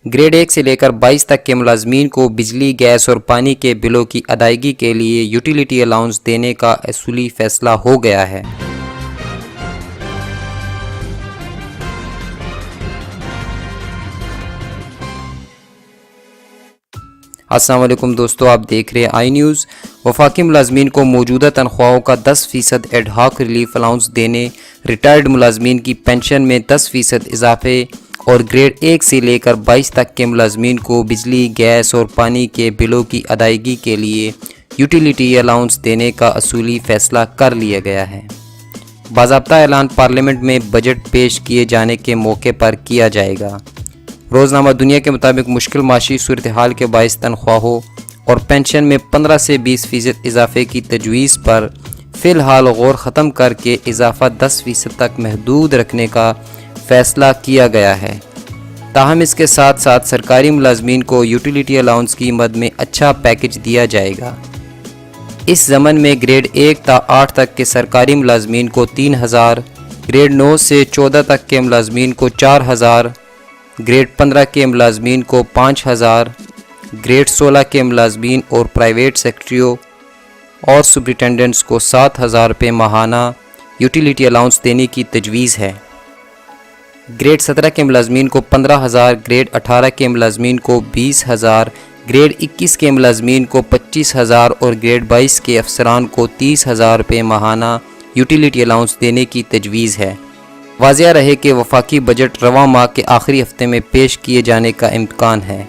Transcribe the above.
Grade 1 سے لے کر 22 تک کے ملازمین کو بجلی، گیس اور پانی کے بلوں کی ادائیگی کے لیے یوٹیلیٹی الاؤنس دینے کا اصولی فیصلہ ہو گیا ہے۔ السلام علیکم دوستو، آپ دیکھ رہے ہیں آئی نیوز۔ وفاقی ملازمین کو موجودہ تنخواہوں کا 10% ایڈ ہاک ریلیف الاؤنس دینے، ریٹائرڈ ملازمین کی پنشن میں 10% اضافے اور گریڈ 1 سے لے کر 22 تک کے ملازمین کو بجلی، گیس اور پانی کے بلوں کی ادائیگی کے لیے یوٹیلیٹی الاؤنس دینے کا اصولی فیصلہ کر لیا گیا ہے۔ باضابطہ اعلان پارلیمنٹ میں بجٹ پیش کیے جانے کے موقع پر کیا جائے گا۔ روزنامہ دنیا کے مطابق مشکل معاشی صورتحال کے باعث تنخواہوں اور پنشن میں 15 سے 20% اضافے کی تجویز پر فی الحال غور ختم کر کے اضافہ 10% تک محدود رکھنے کا فیصلہ کیا گیا ہے۔ تاہم اس کے ساتھ ساتھ سرکاری ملازمین کو یوٹیلیٹی الاؤنس کی مد میں اچھا پیکج دیا جائے گا۔ اس ضمن میں گریڈ 1 تا 8 تک کے سرکاری ملازمین کو 3000، گریڈ 9 سے 14 تک کے ملازمین کو 4000، گریڈ 15 کے ملازمین کو 5000، گریڈ 16 کے ملازمین اور پرائیویٹ سیکرٹریوں اور سپرنٹینڈنٹس کو 7000 روپے ماہانہ یوٹیلیٹی الاؤنس دینے کی تجویز ہے۔ گریڈ 17 کے ملازمین کو 15000، گریڈ 18 کے ملازمین کو 20000، گریڈ 21 کے ملازمین کو 25000 اور گریڈ 22 کے افسران کو 30000 روپے ماہانہ یوٹیلیٹی الاؤنس دینے کی تجویز ہے۔ واضح رہے کہ وفاقی بجٹ رواں ماہ کے آخری ہفتے میں پیش کیے جانے کا امکان ہے۔